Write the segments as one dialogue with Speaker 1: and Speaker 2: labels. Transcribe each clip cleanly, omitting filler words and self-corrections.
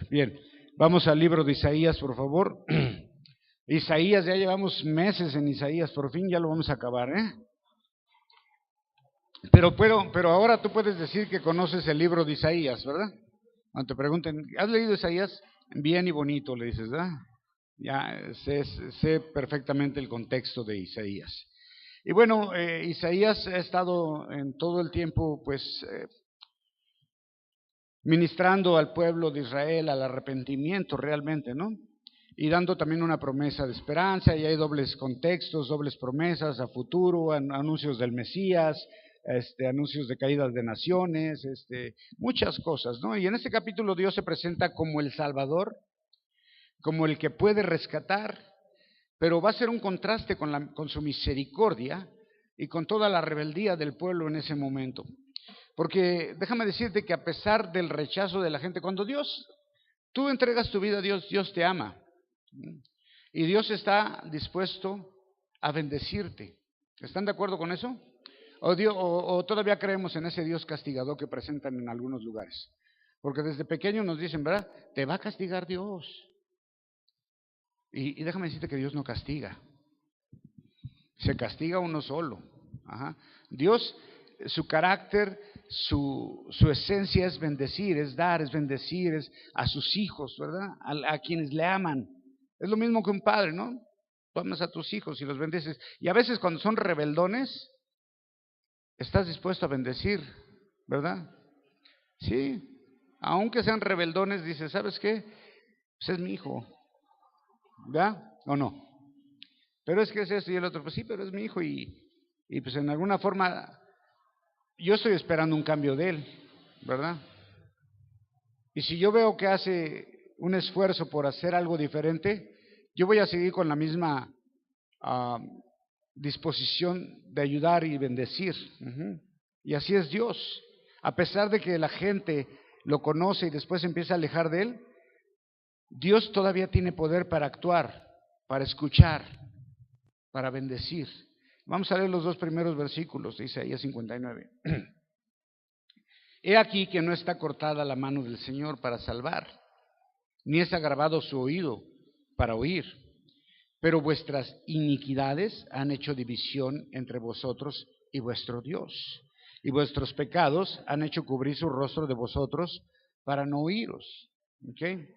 Speaker 1: Bien, vamos al libro de Isaías, por favor. Isaías, ya llevamos meses en Isaías, por fin ya lo vamos a acabar, ¿eh? Pero ahora tú puedes decir que conoces el libro de Isaías, ¿verdad? Cuando te pregunten, ¿has leído Isaías? Bien y bonito, le dices, ¿verdad? Ya sé perfectamente el contexto de Isaías. Y bueno, Isaías ha estado en todo el tiempo, pues, ministrando al pueblo de Israel al arrepentimiento realmente, ¿no? Y dando también una promesa de esperanza, y hay dobles contextos, dobles promesas a futuro, anuncios del Mesías, anuncios de caídas de naciones, muchas cosas, ¿no? Y en este capítulo Dios se presenta como el Salvador, como el que puede rescatar, pero va a ser un contraste con su misericordia y con toda la rebeldía del pueblo en ese momento. Porque déjame decirte que a pesar del rechazo de la gente, cuando tú entregas tu vida a Dios, Dios te ama. Y Dios está dispuesto a bendecirte. ¿Están de acuerdo con eso? O todavía creemos en ese Dios castigador que presentan en algunos lugares. Porque desde pequeño nos dicen, ¿verdad? Te va a castigar Dios. Y déjame decirte que Dios no castiga. Se castiga uno solo. Ajá. Dios, su carácter, su esencia es bendecir, es dar, es bendecir, es a sus hijos, ¿verdad? A quienes le aman. Es lo mismo que un padre, ¿no? Tú amas a tus hijos y los bendices. Y a veces cuando son rebeldones, estás dispuesto a bendecir, ¿verdad? Sí. Aunque sean rebeldones, dices, ¿sabes qué? Pues es mi hijo, ¿verdad? ¿O no? Pero es que es esto y el otro, pues sí, pero es mi hijo y pues en alguna forma yo estoy esperando un cambio de él, ¿verdad? Y si yo veo que hace un esfuerzo por hacer algo diferente, yo voy a seguir con la misma disposición de ayudar y bendecir. Y así es Dios. A pesar de que la gente lo conoce y después empieza a alejar de él, Dios todavía tiene poder para actuar, para escuchar, para bendecir. Vamos a leer los dos primeros versículos de Isaías 59. He aquí que no está cortada la mano del Señor para salvar, ni es agravado su oído para oír, pero vuestras iniquidades han hecho división entre vosotros y vuestro Dios, y vuestros pecados han hecho cubrir su rostro de vosotros para no oíros. ¿Okay?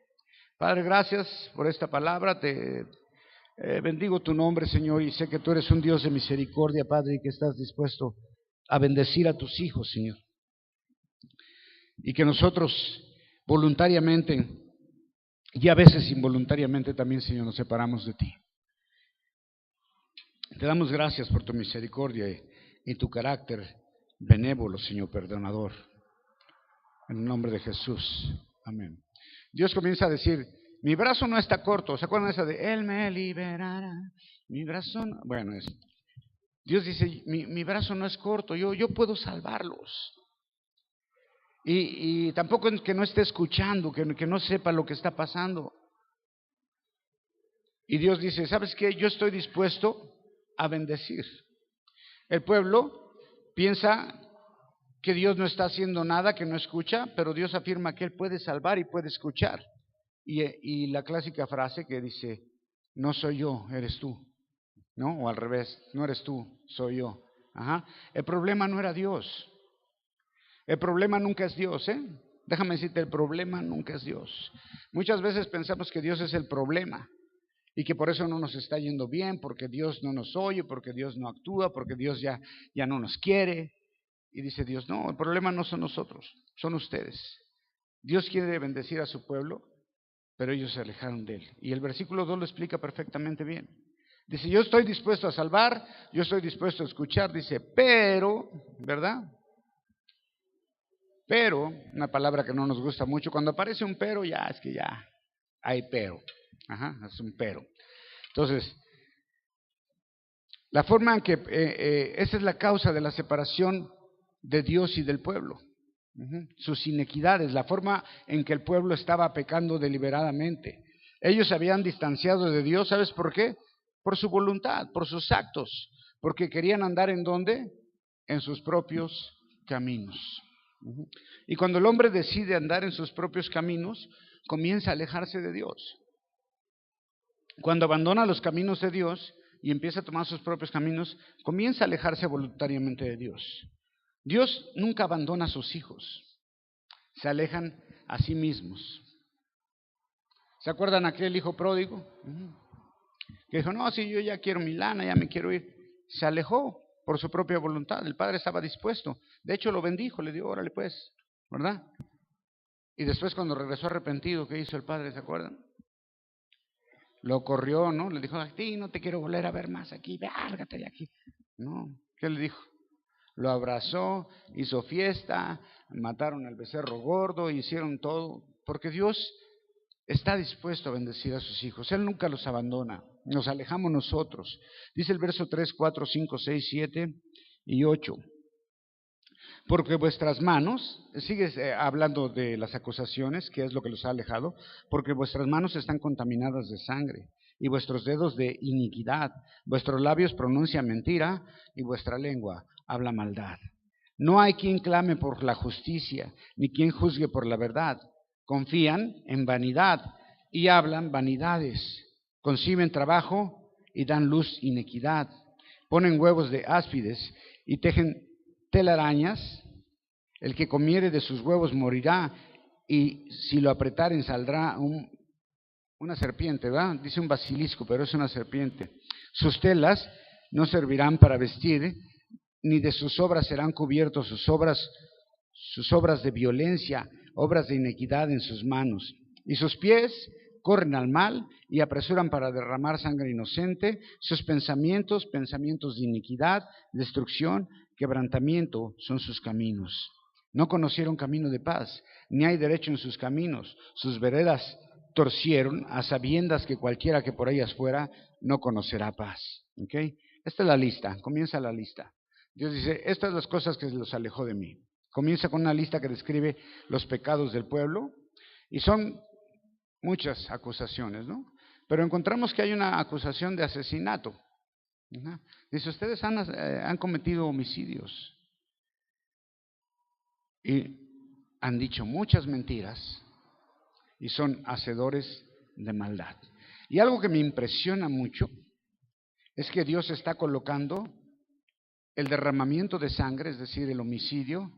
Speaker 1: Padre, gracias por esta palabra, te bendigo tu nombre, Señor, y sé que tú eres un Dios de misericordia, Padre, y que estás dispuesto a bendecir a tus hijos, Señor. Y que nosotros voluntariamente y a veces involuntariamente también, Señor, nos separamos de ti. Te damos gracias por tu misericordia y tu carácter benévolo, Señor, perdonador. En el nombre de Jesús. Amén. Dios comienza a decir, mi brazo no está corto. ¿Se acuerdan de esa de Él me liberará? Mi brazo no. Bueno, Dios dice, mi brazo no es corto, yo puedo salvarlos. Y tampoco es que no esté escuchando, que no sepa lo que está pasando. Y Dios dice, ¿sabes qué? Yo estoy dispuesto a bendecir. El pueblo piensa que Dios no está haciendo nada, que no escucha, pero Dios afirma que Él puede salvar y puede escuchar. Y la clásica frase que dice, no soy yo, eres tú, ¿no? O al revés, no eres tú, soy yo. Ajá. El problema no era Dios. El problema nunca es Dios, ¿eh? Déjame decirte, el problema nunca es Dios. Muchas veces pensamos que Dios es el problema y que por eso no nos está yendo bien, porque Dios no nos oye, porque Dios no actúa, porque Dios ya no nos quiere. Y dice Dios, no, el problema no son nosotros, son ustedes. Dios quiere bendecir a su pueblo, pero ellos se alejaron de Él. Y el versículo 2 lo explica perfectamente bien. Dice, yo estoy dispuesto a salvar, yo estoy dispuesto a escuchar, dice, pero, ¿verdad? Pero, una palabra que no nos gusta mucho, cuando aparece un pero, ya es que ya hay pero. Ajá, es un pero. Entonces, la forma en que, esa es la causa de la separación de Dios y del pueblo. Sus inequidades, la forma en que el pueblo estaba pecando deliberadamente. Ellos se habían distanciado de Dios, ¿sabes por qué? Por su voluntad, por sus actos, porque querían andar ¿en dónde? En sus propios caminos. Y cuando el hombre decide andar en sus propios caminos, comienza a alejarse de Dios. Cuando abandona los caminos de Dios y empieza a tomar sus propios caminos, comienza a alejarse voluntariamente de Dios. Dios nunca abandona a sus hijos, se alejan a sí mismos. ¿Se acuerdan aquel hijo pródigo? Que dijo, no, si yo ya quiero mi lana, ya me quiero ir. Se alejó por su propia voluntad. El padre estaba dispuesto. De hecho, lo bendijo, le dio, órale pues, ¿verdad? Y después cuando regresó arrepentido, ¿qué hizo el padre? ¿Se acuerdan? Lo corrió, ¿no? Le dijo, a ti no te quiero volver a ver más aquí, várgate de aquí. No, ¿qué le dijo? Lo abrazó, hizo fiesta, mataron al becerro gordo, hicieron todo, porque Dios está dispuesto a bendecir a sus hijos. Él nunca los abandona, nos alejamos nosotros. Dice el verso 3, 4, 5, 6, 7 y 8. Porque vuestras manos, sigue hablando de las acusaciones, que es lo que los ha alejado, porque vuestras manos están contaminadas de sangre, y vuestros dedos de iniquidad, vuestros labios pronuncian mentira, y vuestra lengua habla maldad. No hay quien clame por la justicia, ni quien juzgue por la verdad. Confían en vanidad, y hablan vanidades. Conciben trabajo, y dan luz iniquidad. Ponen huevos de áspides, y tejen telarañas. El que comiere de sus huevos morirá, y si lo apretaren saldrá una serpiente, ¿verdad? Dice un basilisco, pero es una serpiente. Sus telas no servirán para vestir, ni de sus obras serán cubiertos sus obras de violencia, obras de iniquidad en sus manos. Y sus pies corren al mal y apresuran para derramar sangre inocente. Sus pensamientos, pensamientos de iniquidad, destrucción, quebrantamiento son sus caminos. No conocieron camino de paz, ni hay derecho en sus caminos. Sus veredas torcieron, a sabiendas que cualquiera que por ellas fuera no conocerá paz. ¿Okay? Esta es la lista, comienza la lista. Dios dice, estas son las cosas que los alejó de mí. Comienza con una lista que describe los pecados del pueblo, y son muchas acusaciones, ¿no? Pero encontramos que hay una acusación de asesinato. Dice, ustedes han cometido homicidios y han dicho muchas mentiras y son hacedores de maldad. Y algo que me impresiona mucho es que Dios está colocando el derramamiento de sangre, es decir, el homicidio,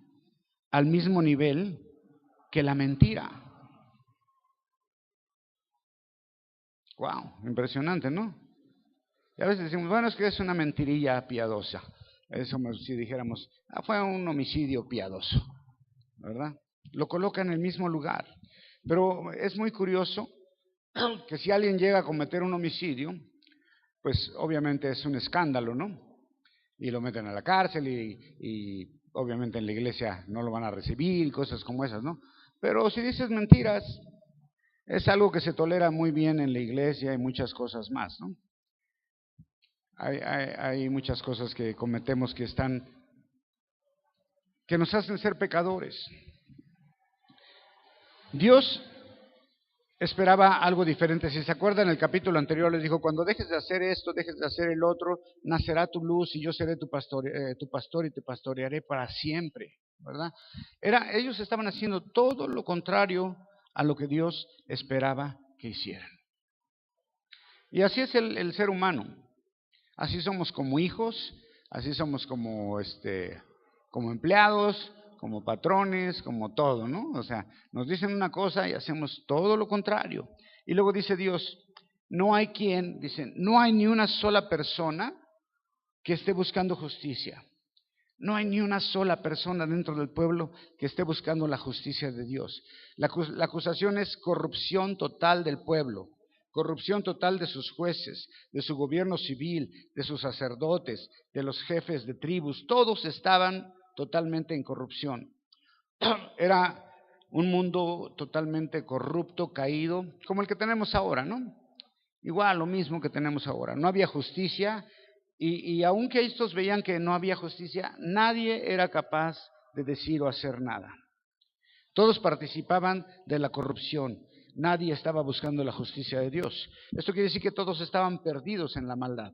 Speaker 1: al mismo nivel que la mentira. Wow, impresionante, ¿no? Y a veces decimos, bueno, es que es una mentirilla piadosa. Es como si dijéramos, fue un homicidio piadoso, ¿verdad? Lo coloca en el mismo lugar. Pero es muy curioso que si alguien llega a cometer un homicidio, pues obviamente es un escándalo, ¿no? Y lo meten a la cárcel y obviamente en la iglesia no lo van a recibir, cosas como esas, ¿no? Pero si dices mentiras, es algo que se tolera muy bien en la iglesia y muchas cosas más, ¿no? Hay muchas cosas que cometemos que nos hacen ser pecadores. Dios esperaba algo diferente. Si se acuerdan, en el capítulo anterior les dijo, cuando dejes de hacer esto, dejes de hacer el otro, nacerá tu luz y yo seré tu pastor y te pastorearé para siempre, ¿verdad? Ellos estaban haciendo todo lo contrario a lo que Dios esperaba que hicieran. Y así es el ser humano. Así somos como hijos, así somos como empleados, como patrones, como todo, ¿no? O sea, nos dicen una cosa y hacemos todo lo contrario. Y luego dice Dios, no hay ni una sola persona que esté buscando justicia. No hay ni una sola persona dentro del pueblo que esté buscando la justicia de Dios. La acusación es corrupción total del pueblo. Corrupción total de sus jueces, de su gobierno civil, de sus sacerdotes, de los jefes de tribus. Todos estaban totalmente en corrupción. Era un mundo totalmente corrupto, caído, como el que tenemos ahora, ¿no? Igual, lo mismo que tenemos ahora. No había justicia y aunque estos veían que no había justicia, nadie era capaz de decir o hacer nada. Todos participaban de la corrupción. Nadie estaba buscando la justicia de Dios. Esto quiere decir que todos estaban perdidos en la maldad.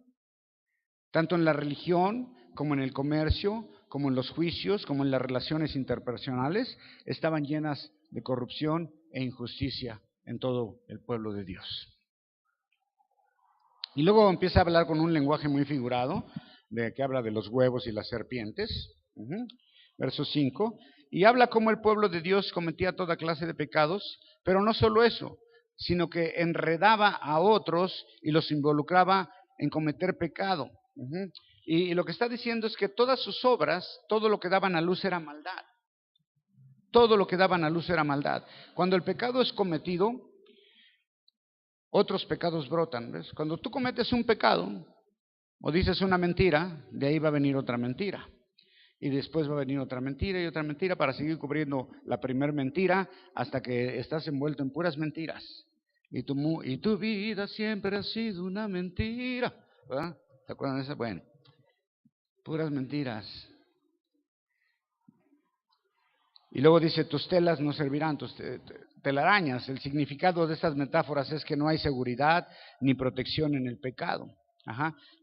Speaker 1: Tanto en la religión, como en el comercio, como en los juicios, como en las relaciones interpersonales, estaban llenas de corrupción e injusticia en todo el pueblo de Dios. Y luego empieza a hablar con un lenguaje muy figurado, de que habla de los huevos y las serpientes. Verso 5. Y habla cómo el pueblo de Dios cometía toda clase de pecados, pero no solo eso, sino que enredaba a otros y los involucraba en cometer pecado. Y lo que está diciendo es que todas sus obras, todo lo que daban a luz era maldad. Todo lo que daban a luz era maldad. Cuando el pecado es cometido, otros pecados brotan. ¿Ves? Cuando tú cometes un pecado o dices una mentira, de ahí va a venir otra mentira. Y después va a venir otra mentira y otra mentira para seguir cubriendo la primera mentira hasta que estás envuelto en puras mentiras. Y tu vida siempre ha sido una mentira. ¿Verdad? ¿Te acuerdan de eso? Bueno, puras mentiras. Y luego dice, tus telas no servirán, tus telarañas. El significado de estas metáforas es que no hay seguridad ni protección en el pecado.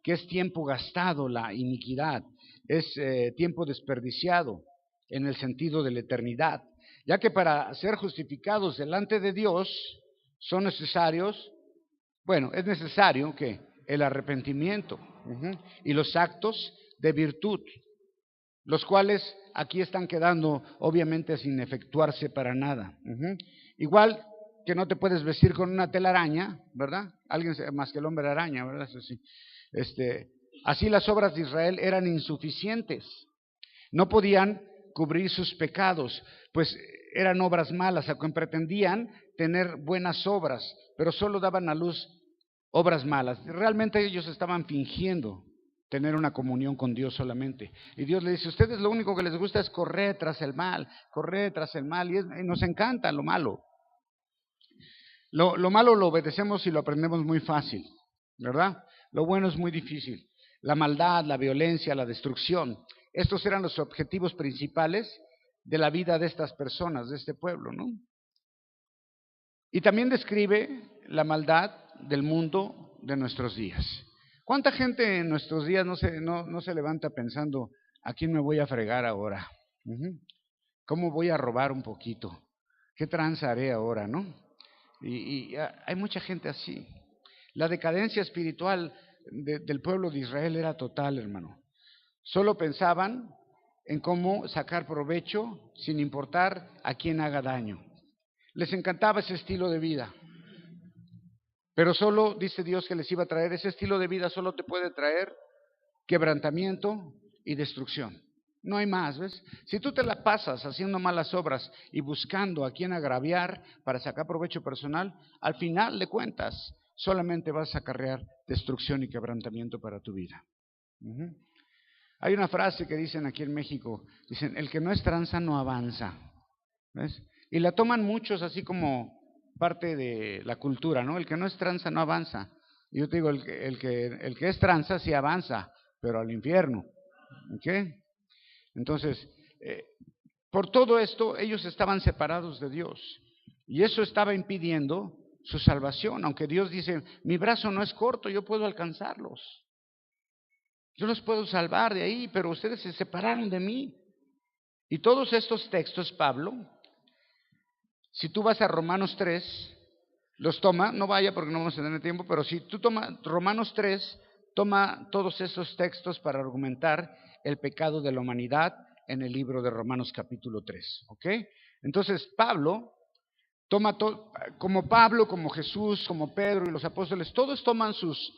Speaker 1: Que es tiempo gastado la iniquidad, es tiempo desperdiciado en el sentido de la eternidad, ya que para ser justificados delante de Dios son necesarios, es necesario que el arrepentimiento y los actos de virtud, los cuales aquí están quedando obviamente sin efectuarse para nada. Igual que no te puedes vestir con una telaraña, ¿verdad? Alguien más que el hombre araña, ¿verdad? Eso sí. Así las obras de Israel eran insuficientes. No podían cubrir sus pecados, pues eran obras malas, aunque pretendían tener buenas obras, pero solo daban a luz obras malas. Realmente ellos estaban fingiendo tener una comunión con Dios solamente. Y Dios le dice, ustedes lo único que les gusta es correr tras el mal, y nos encanta lo malo. Lo malo lo obedecemos y lo aprendemos muy fácil, ¿verdad? Lo bueno es muy difícil. La maldad, la violencia, la destrucción. Estos eran los objetivos principales de la vida de estas personas, de este pueblo, ¿no? Y también describe la maldad del mundo de nuestros días. ¿Cuánta gente en nuestros días no se levanta pensando, ¿a quién me voy a fregar ahora? ¿Cómo voy a robar un poquito? ¿Qué tranza haré ahora, no? Y hay mucha gente así. La decadencia espiritual del pueblo de Israel era total, hermano. Solo pensaban en cómo sacar provecho sin importar a quién haga daño. Les encantaba ese estilo de vida. Pero solo dice Dios que les iba a traer, ese estilo de vida solo te puede traer quebrantamiento y destrucción. No hay más, ¿ves? Si tú te la pasas haciendo malas obras y buscando a quien agraviar para sacar provecho personal, al final de cuentas solamente vas a acarrear destrucción y quebrantamiento para tu vida. Hay una frase que dicen aquí en México, dicen, el que no es tranza no avanza. ¿Ves? Y la toman muchos así como parte de la cultura, ¿no? El que no es tranza no avanza. Y yo te digo, el que es tranza sí avanza, pero al infierno. ¿Ok? Entonces, por todo esto, ellos estaban separados de Dios. Y eso estaba impidiendo su salvación. Aunque Dios dice, mi brazo no es corto, yo puedo alcanzarlos. Yo los puedo salvar de ahí, pero ustedes se separaron de mí. Y todos estos textos, Pablo, si tú vas a Romanos 3, los toma, no vaya porque no vamos a tener tiempo, pero si tú tomas Romanos 3, toma todos esos textos para argumentar el pecado de la humanidad en el libro de Romanos capítulo 3, ¿ok? Entonces Pablo toma como Pablo, como Jesús, como Pedro y los apóstoles, todos toman sus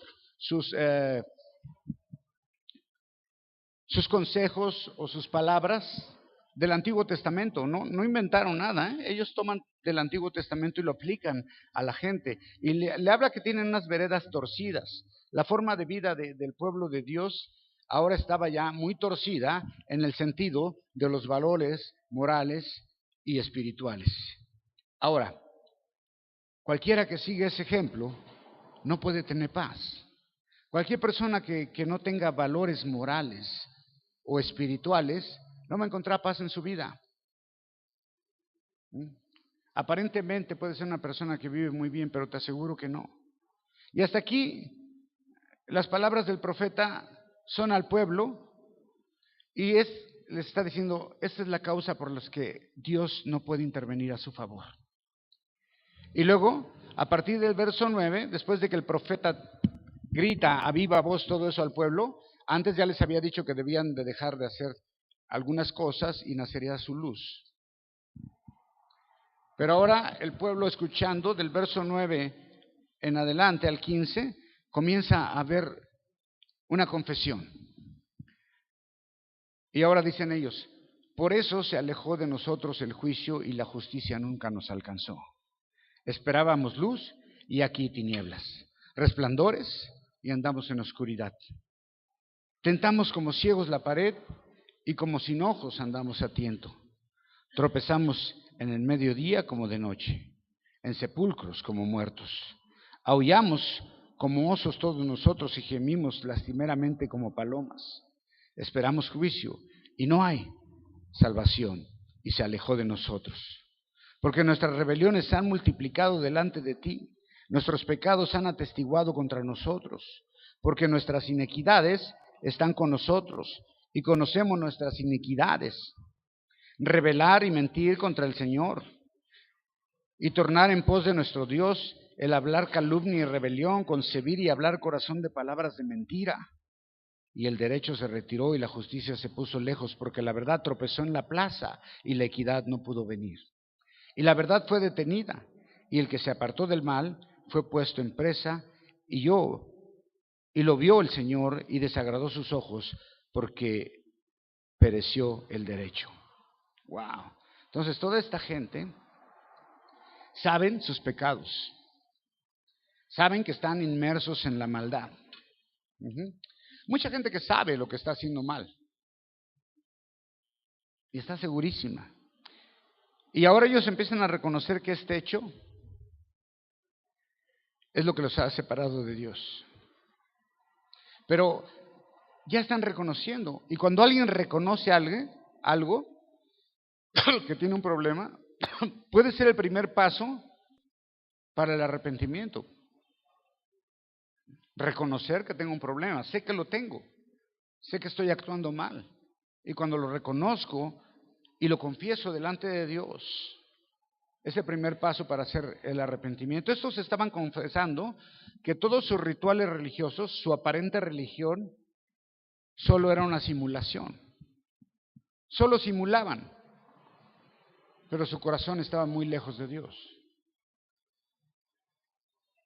Speaker 1: consejos o sus palabras del Antiguo Testamento, no inventaron nada, ellos toman del Antiguo Testamento y lo aplican a la gente, y le habla que tienen unas veredas torcidas. La forma de vida del pueblo de Dios ahora estaba ya muy torcida en el sentido de los valores morales y espirituales. Ahora, cualquiera que siga ese ejemplo no puede tener paz. Cualquier persona que no tenga valores morales o espirituales no va a encontrar paz en su vida. Aparentemente puede ser una persona que vive muy bien, pero te aseguro que no. Y hasta aquí las palabras del profeta son al pueblo y les está diciendo, esta es la causa por la que Dios no puede intervenir a su favor. Y luego, a partir del verso 9, después de que el profeta grita a viva voz todo eso al pueblo, antes ya les había dicho que debían de dejar de hacer algunas cosas y nacería su luz. Pero ahora el pueblo, escuchando del verso 9 en adelante al 15, comienza a ver una confesión. Y ahora dicen ellos: por eso se alejó de nosotros el juicio y la justicia nunca nos alcanzó. Esperábamos luz y aquí tinieblas, resplandores y andamos en oscuridad. Tentamos como ciegos la pared y como sin ojos andamos a tiento. Tropezamos en el mediodía como de noche, en sepulcros como muertos. Aullamos como osos todos nosotros y gemimos lastimeramente como palomas. Esperamos juicio y no hay salvación, y se alejó de nosotros. Porque nuestras rebeliones se han multiplicado delante de ti, nuestros pecados han atestiguado contra nosotros, porque nuestras iniquidades están con nosotros y conocemos nuestras iniquidades. Rebelar y mentir contra el Señor y tornar en pos de nuestro Dios, el hablar calumnia y rebelión, concebir y hablar corazón de palabras de mentira. Y el derecho se retiró y la justicia se puso lejos, porque la verdad tropezó en la plaza y la equidad no pudo venir. Y la verdad fue detenida, y el que se apartó del mal fue puesto en presa, y lo vio el Señor y desagradó sus ojos, porque pereció el derecho. Wow. Entonces toda esta gente saben sus pecados, saben que están inmersos en la maldad. Mucha gente que sabe lo que está haciendo mal y está segurísima. Y ahora ellos empiezan a reconocer que este hecho es lo que los ha separado de Dios. Pero ya están reconociendo. Y cuando alguien reconoce algo que tiene un problema, puede ser el primer paso para el arrepentimiento. Reconocer que tengo un problema. Sé que lo tengo. Sé que estoy actuando mal. Y cuando lo reconozco y lo confieso delante de Dios, es el primer paso para hacer el arrepentimiento. Estos estaban confesando que todos sus rituales religiosos, su aparente religión, solo era una simulación. Solo simulaban, pero su corazón estaba muy lejos de Dios.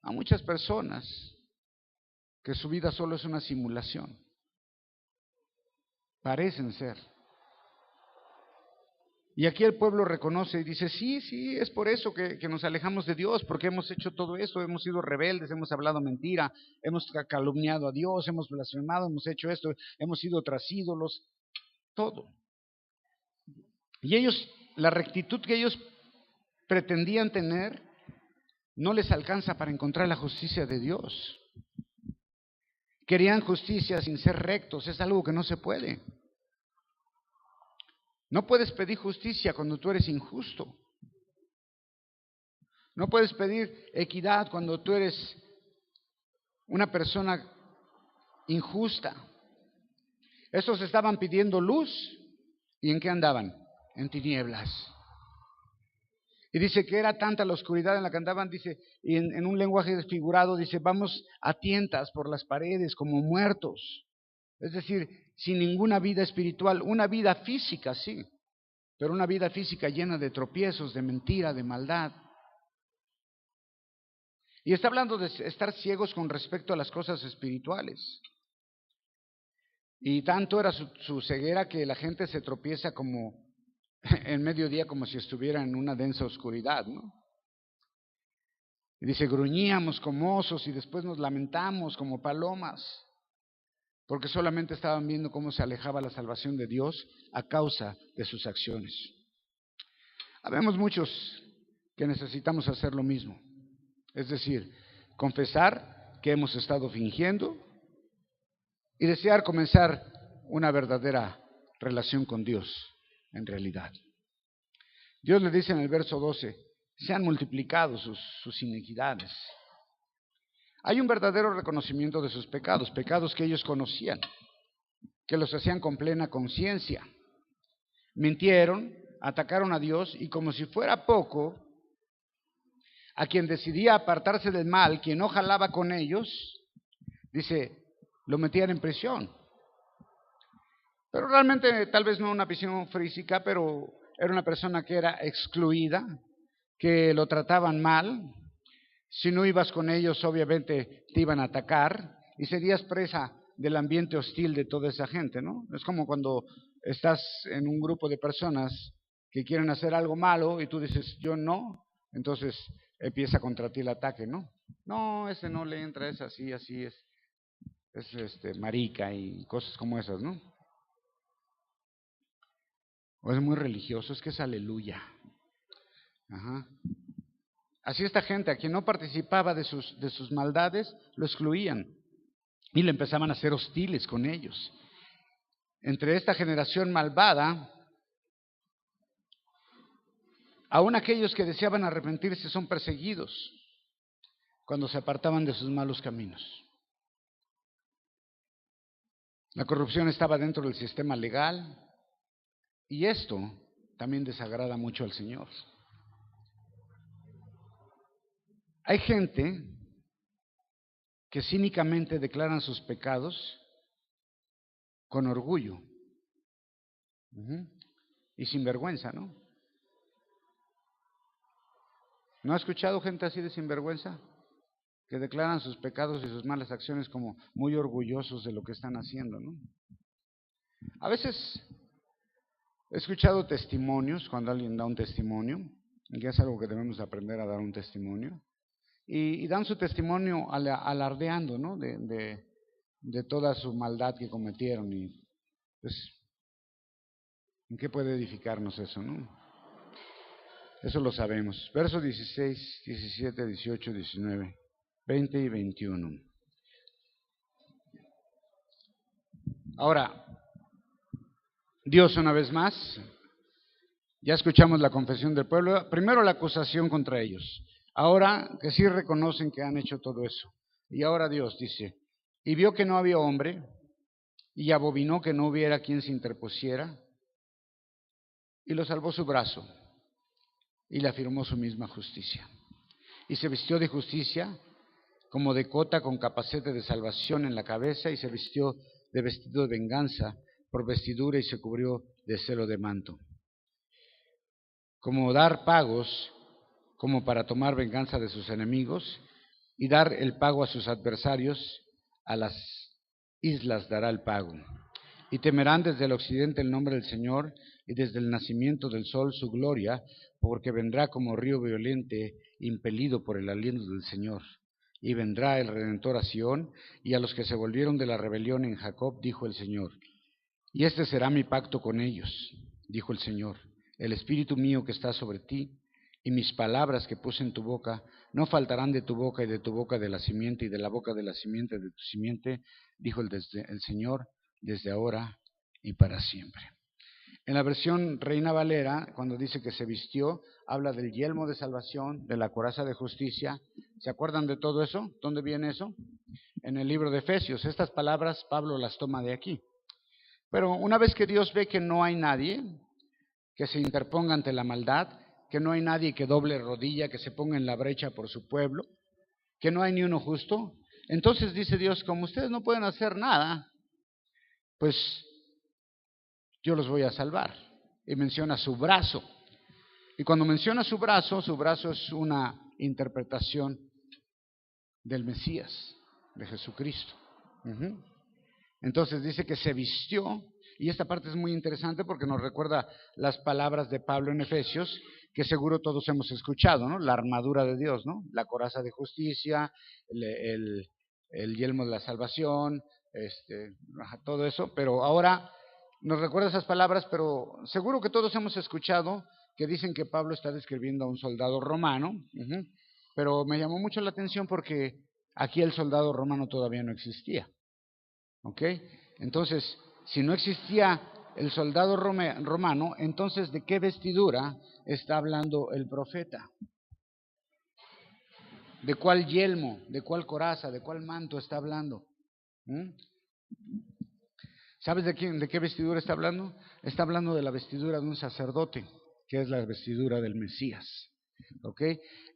Speaker 1: A muchas personas que su vida solo es una simulación, parecen ser. Y aquí el pueblo reconoce y dice: sí, es por eso que nos alejamos de Dios, porque hemos hecho todo esto, hemos sido rebeldes, hemos hablado mentira, hemos calumniado a Dios, hemos blasfemado, hemos hecho esto, hemos ido tras ídolos, todo. Y ellos, la rectitud que ellos pretendían tener, no les alcanza para encontrar la justicia de Dios. Querían justicia sin ser rectos, es algo que no se puede. No puedes pedir justicia cuando tú eres injusto. No puedes pedir equidad cuando tú eres una persona injusta. Estos estaban pidiendo luz, ¿y en qué andaban? En tinieblas. Y dice que era tanta la oscuridad en la que andaban, dice, y en un lenguaje desfigurado, dice: vamos a tientas por las paredes como muertos. Es decir, sin ninguna vida espiritual, una vida física, sí, pero una vida física llena de tropiezos, de mentira, de maldad. Y está hablando de estar ciegos con respecto a las cosas espirituales. Y tanto era su ceguera que la gente se tropieza como en mediodía, como si estuviera en una densa oscuridad, ¿no? Y dice: gruñíamos como osos y después nos lamentamos como palomas, porque solamente estaban viendo cómo se alejaba la salvación de Dios a causa de sus acciones. Habemos muchos que necesitamos hacer lo mismo, es decir, confesar que hemos estado fingiendo y desear comenzar una verdadera relación con Dios en realidad. Dios le dice en el verso 12: se han multiplicado sus iniquidades. Hay un verdadero reconocimiento de sus pecados, pecados que ellos conocían, que los hacían con plena conciencia. Mintieron, atacaron a Dios y como si fuera poco, A quien decidía apartarse del mal, quien no jalaba con ellos, dice, lo metían en prisión. Pero realmente tal vez no una prisión física, pero era una persona que era excluida, que lo trataban mal. Si no ibas con ellos, obviamente te iban a atacar y serías presa del ambiente hostil de toda esa gente, ¿no? Es como cuando estás en un grupo de personas que quieren hacer algo malo y tú dices, yo no, entonces empieza contra ti el ataque, ¿no? No, ese no le entra, es así, así es marica y cosas como esas, ¿no? O es muy religioso, es que es aleluya. Ajá. Así esta gente, a quien no participaba de sus maldades, lo excluían y le empezaban a ser hostiles con ellos. Entre esta generación malvada, aún aquellos que deseaban arrepentirse son perseguidos cuando se apartaban de sus malos caminos. La corrupción estaba dentro del sistema legal y esto también desagrada mucho al Señor. Hay gente que cínicamente declaran sus pecados con orgullo y sin vergüenza, ¿no? ¿No ha escuchado gente así de sinvergüenza? Que declaran sus pecados y sus malas acciones como muy orgullosos de lo que están haciendo, ¿no? A veces he escuchado testimonios, cuando alguien da un testimonio, que es algo que debemos aprender a dar un testimonio, y dan su testimonio alardeando, ¿no? De toda su maldad que cometieron. Y pues, ¿en qué puede edificarnos eso, no? Eso lo sabemos. Versos 16, 17, 18, 19, 20 y 21. Ahora, Dios una vez más, ya escuchamos la confesión del pueblo, primero la acusación contra ellos, ahora que sí reconocen que han hecho todo eso. Y ahora Dios dice, y vio que no había hombre, y abominó que no hubiera quien se interpusiera, y lo salvó su brazo, y le afirmó su misma justicia. Y se vistió de justicia, como de cota con capacete de salvación en la cabeza, y se vistió de vestido de venganza por vestidura, y se cubrió de celo de manto. Como dar pagos, como para tomar venganza de sus enemigos, y dar el pago a sus adversarios, a las islas dará el pago. Y temerán desde el occidente el nombre del Señor, y desde el nacimiento del sol su gloria, porque vendrá como río violente, impelido por el aliento del Señor. Y vendrá el Redentor a Sión, y a los que se volvieron de la rebelión en Jacob, dijo el Señor. Y este será mi pacto con ellos, dijo el Señor, el espíritu mío que está sobre ti, y mis palabras que puse en tu boca, no faltarán de tu boca y de tu boca de la simiente y de la boca de la simiente de tu simiente, dijo el Señor, desde ahora y para siempre. En la versión Reina Valera, cuando dice que se vistió, habla del yelmo de salvación, de la coraza de justicia. ¿Se acuerdan de todo eso? ¿Dónde viene eso? En el libro de Efesios. Estas palabras Pablo las toma de aquí. Pero una vez que Dios ve que no hay nadie que se interponga ante la maldad, que no hay nadie que doble rodilla, que se ponga en la brecha por su pueblo, que no hay ni uno justo, entonces dice Dios, como ustedes no pueden hacer nada, pues yo los voy a salvar. Y menciona su brazo. Y cuando menciona su brazo es una interpretación del Mesías, de Jesucristo. Entonces dice que se vistió, y esta parte es muy interesante porque nos recuerda las palabras de Pablo en Efesios, que seguro todos hemos escuchado, ¿no? La armadura de Dios, ¿no? La coraza de justicia, el yelmo de la salvación, todo eso, pero ahora nos recuerda esas palabras, pero seguro que todos hemos escuchado que dicen que Pablo está describiendo a un soldado romano, pero me llamó mucho la atención porque aquí el soldado romano todavía no existía. ¿Ok? Entonces, si no existía el soldado romano, entonces ¿de qué vestidura está hablando el profeta? ¿De cuál yelmo, de cuál coraza, de cuál manto está hablando? ¿Sabes de qué vestidura está hablando? Está hablando de la vestidura de un sacerdote, que es la vestidura del Mesías. ¿Ok?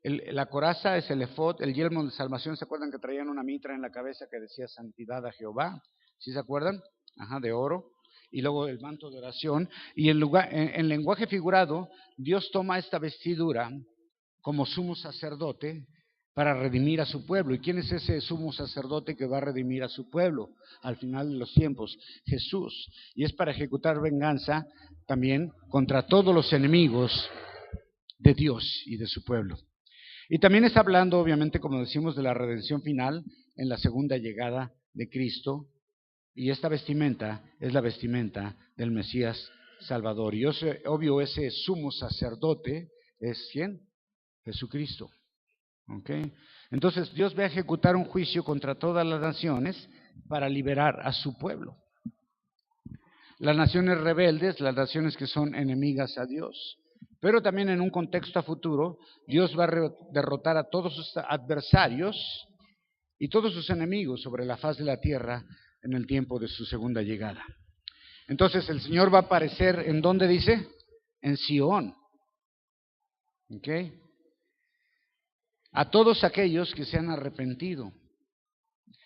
Speaker 1: La coraza es el efod, el yelmo de salvación. ¿Se acuerdan que traían una mitra en la cabeza que decía santidad a Jehová? ¿Sí se acuerdan? Ajá, de oro. Y luego el manto de oración. Y en lenguaje figurado, Dios toma esta vestidura como sumo sacerdote para redimir a su pueblo. ¿Y quién es ese sumo sacerdote que va a redimir a su pueblo al final de los tiempos? Jesús. Y es para ejecutar venganza también contra todos los enemigos de Dios y de su pueblo. Y también está hablando, obviamente, como decimos, de la redención final en la segunda llegada de Cristo. Y esta vestimenta es la vestimenta del Mesías Salvador. Y obvio, ese sumo sacerdote es ¿quién? Jesucristo. ¿Ok? Entonces Dios va a ejecutar un juicio contra todas las naciones para liberar a su pueblo. Las naciones rebeldes, las naciones que son enemigas a Dios. Pero también en un contexto a futuro, Dios va a derrotar a todos sus adversarios y todos sus enemigos sobre la faz de la tierra en el tiempo de su segunda llegada. Entonces el Señor va a aparecer, ¿en dónde dice? En Sión. ¿Ok? A todos aquellos que se han arrepentido,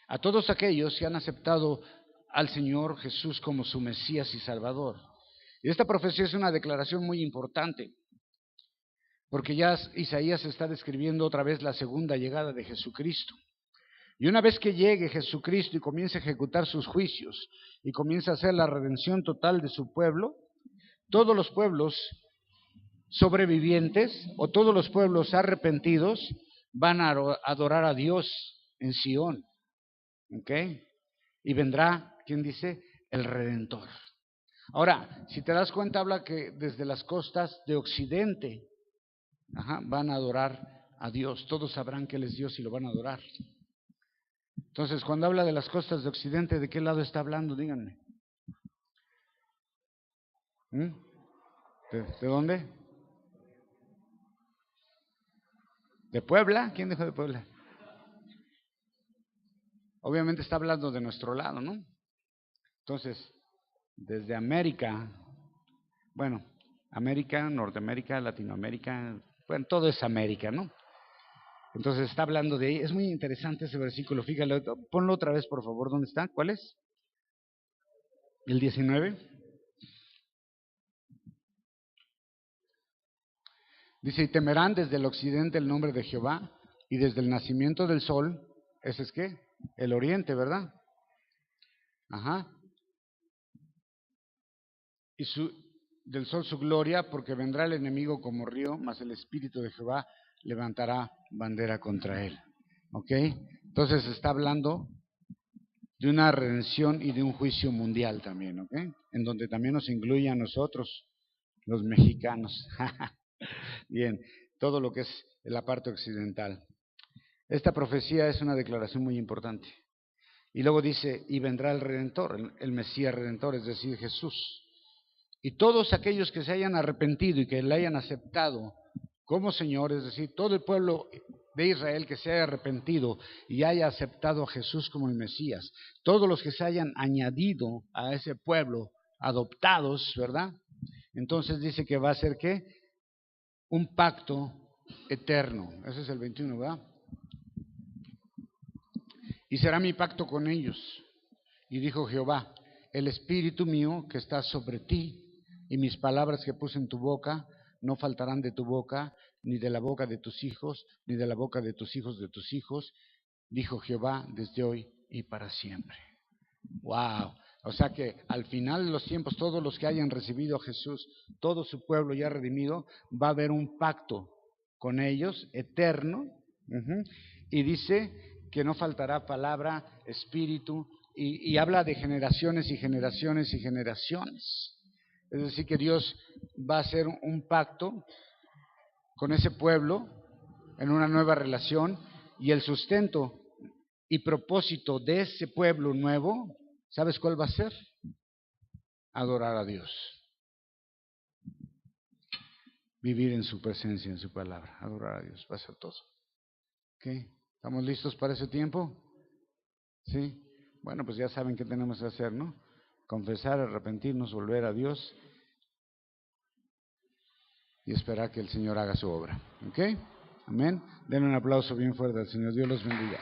Speaker 1: a todos aquellos que han aceptado al Señor Jesús como su Mesías y Salvador. Y esta profecía es una declaración muy importante, porque ya Isaías está describiendo otra vez la segunda llegada de Jesucristo. Y una vez que llegue Jesucristo y comience a ejecutar sus juicios y comience a hacer la redención total de su pueblo, todos los pueblos sobrevivientes o todos los pueblos arrepentidos van a adorar a Dios en Sión. ¿Ok? Y vendrá, ¿quién dice? El Redentor. Ahora, si te das cuenta, habla que desde las costas de Occidente van a adorar a Dios. Todos sabrán que Él es Dios y lo van a adorar. Entonces, cuando habla de las costas de Occidente, ¿de qué lado está hablando? Díganme. ¿De dónde? ¿De Puebla? ¿Quién dijo de Puebla? Obviamente está hablando de nuestro lado, ¿no? Entonces, desde América, bueno, América, Norteamérica, Latinoamérica, bueno, todo es América, ¿no? Entonces está hablando de ahí. Es muy interesante ese versículo, fíjalo, ponlo otra vez por favor, ¿dónde está? ¿Cuál es? El 19. Dice, y temerán desde el occidente el nombre de Jehová, y desde el nacimiento del sol, ¿ese es qué? El oriente, ¿verdad? Ajá. Y del sol su gloria, porque vendrá el enemigo como río, mas el espíritu de Jehová levantará bandera contra él. ¿Ok? Entonces está hablando de una redención y de un juicio mundial también, ¿ok? En donde también nos incluye a nosotros, los mexicanos. Bien, todo lo que es la parte occidental. Esta profecía es una declaración muy importante. Y luego dice, y vendrá el Redentor, el Mesías Redentor, es decir, Jesús. Y todos aquellos que se hayan arrepentido y que le hayan aceptado como Señor, es decir, todo el pueblo de Israel que se haya arrepentido y haya aceptado a Jesús como el Mesías, todos los que se hayan añadido a ese pueblo, adoptados, ¿verdad? Entonces dice que va a ser ¿qué? Un pacto eterno. Ese es el 21, ¿verdad? Y será mi pacto con ellos. Y dijo Jehová, el espíritu mío que está sobre ti y mis palabras que puse en tu boca no faltarán de tu boca, ni de la boca de tus hijos, ni de la boca de tus hijos, dijo Jehová, desde hoy y para siempre. ¡Wow! O sea que al final de los tiempos, todos los que hayan recibido a Jesús, todo su pueblo ya redimido, va a haber un pacto con ellos, eterno, y dice que no faltará palabra, espíritu, y habla de generaciones y generaciones y generaciones. Es decir, que Dios va a hacer un pacto con ese pueblo en una nueva relación, y el sustento y propósito de ese pueblo nuevo, ¿sabes cuál va a ser? Adorar a Dios. Vivir en su presencia, en su palabra. Adorar a Dios, va a ser todo. ¿Ok? ¿Estamos listos para ese tiempo? ¿Sí? Bueno, pues ya saben qué tenemos que hacer, ¿no? Confesar, arrepentirnos, volver a Dios. y esperar que el Señor haga su obra. ¿Ok? Amén. Denle un aplauso bien fuerte al Señor. Dios los bendiga.